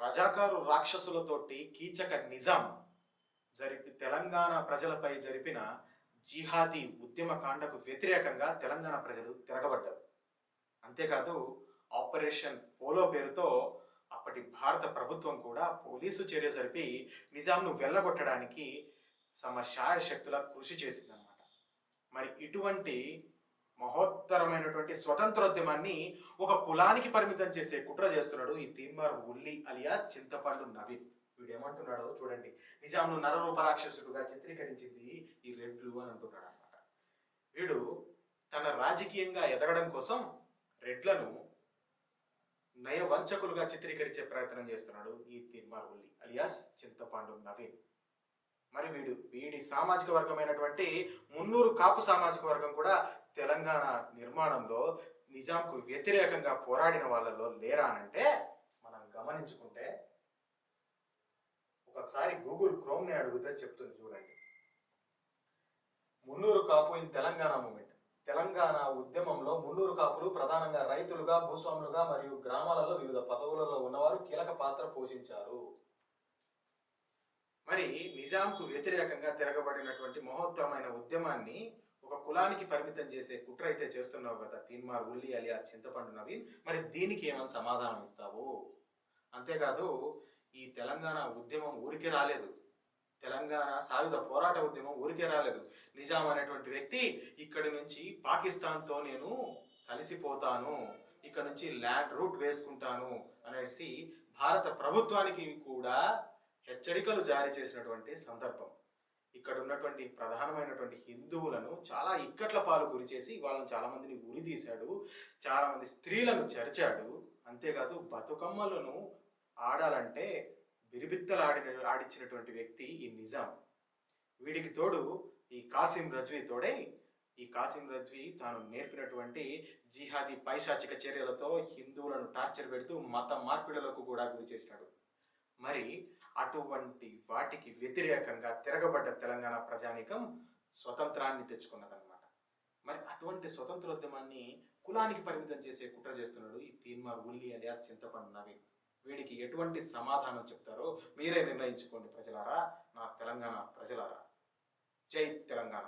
రజాకారు రాక్షసులతోటి కీచక నిజాం తెలంగాణ ప్రజలపై జరిపిన జిహాదీ ఉద్యమకాండకు వ్యతిరేకంగా తెలంగాణ ప్రజలు తిరగబడ్డారు. అంతేకాదు ఆపరేషన్ పోలో పేరుతో అప్పటి భారత ప్రభుత్వం కూడా పోలీసు చర్య జరిపి నిజాంను వెళ్ళగొట్టడానికి తమ శాయశక్తుల కృషి చేసిందనమాట. మరి ఇటువంటి మహోత్తరమైనటువంటి స్వతంత్రోద్యమాన్ని ఒక కులానికి పరిమితం చేసే కుట్ర చేస్తున్నాడు ఈ తీన్మార్ ఉల్లి అలియాస్ చింతపండు నవీన్. వీడు ఏమంటున్నాడో చూడండి. నిజాంను నరరూపరాక్షసుడుగా చిత్రీకరించింది ఈ రెడ్లు అని అంటున్నాడు అనమాట. వీడు తన రాజకీయంగా ఎదగడం కోసం రెడ్లను నయవంచకులుగా చిత్రీకరించే ప్రయత్నం చేస్తున్నాడు ఈ తీన్మార్ ఉల్లి అలియాస్ చింతపండు నవీన్. మరి వీడి సామాజిక వర్గమైనటువంటి మున్నూరు కాపు సామాజిక వర్గం కూడా తెలంగాణ నిర్మాణంలో నిజాంకు వ్యతిరేకంగా పోరాడిన వాళ్ళలో లేరా అనంటే మనం గమనించుకుంటే ఒకసారి గూగుల్ క్రోమ్ని అడిగితే చెప్తుంది చూడండి. Munnuru Kapu in Telangana moment. తెలంగాణ ఉద్యమంలో మున్నూరు కాపులు ప్రధానంగా రైతులుగా, భూస్వాములుగా మరియు గ్రామాలలో వివిధ పదవులలో ఉన్నవారు కీలక పాత్ర పోషించారు. మరి నిజాంకు వ్యతిరేకంగా తిరగబడినటువంటి మహోత్తరమైన ఉద్యమాన్ని ఒక కులానికి పరిమితం చేసే కుట్ర అయితే చేస్తున్నావు కదా తీన్మార్ ఉల్లి అలియాస్ చింతపండు నవీన్. మరి దీనికి ఏమైనా సమాధానం ఇస్తావు? అంతేకాదు ఈ తెలంగాణ ఉద్యమం ఊరికే రాలేదు. తెలంగాణ సాయుధ పోరాట ఉద్యమం ఊరికే రాలేదు. నిజాం అనేటువంటి వ్యక్తి ఇక్కడి నుంచి పాకిస్తాన్తో నేను కలిసిపోతాను, ఇక్కడ నుంచి ల్యాండ్ రూట్ వేసుకుంటాను అనేసి భారత ప్రభుత్వానికి కూడా హెచ్చరికలు జారీ చేసినటువంటి సందర్భం. ఇక్కడ ఉన్నటువంటి ప్రధానమైనటువంటి హిందువులను చాలా ఇక్కట్ల పాలు గురి చేసి వాళ్ళని చాలా మందిని ఉరి తీశాడు, చాలా మంది స్త్రీలను చరిచాడు. అంతేకాదు బతుకమ్మలను ఆడాలంటే బిరిబిత్తలు ఆడించినటువంటి వ్యక్తి ఈ నిజాం. వీడికి తోడు ఈ కాసిం రజ్వీ తోడై ఈ కాసిం రజ్వీ తాను నేర్పినటువంటి జిహాదీ పైశాచిక చర్యలతో హిందువులను టార్చర్ పెడుతూ మత మార్పిడులకు కూడా గురి చేసినాడు. మరి అటువంటి వాటికి వ్యతిరేకంగా తిరగబడ్డ తెలంగాణ ప్రజానీకం స్వతంత్రాన్ని తెచ్చుకున్నదన్నమాట. మరి అటువంటి స్వతంత్రోద్యమాన్ని కులానికి పరిమితం చేసే కుట్ర చేస్తున్నాడు ఈ తీన్మార్ ఉల్లి అలియాస్ చింతపండు నవీన్. వీడికి ఎటువంటి సమాధానం చెప్తారో మీరే నిర్ణయించుకోండి ప్రజలారా, నా తెలంగాణ ప్రజలారా. జై తెలంగాణ.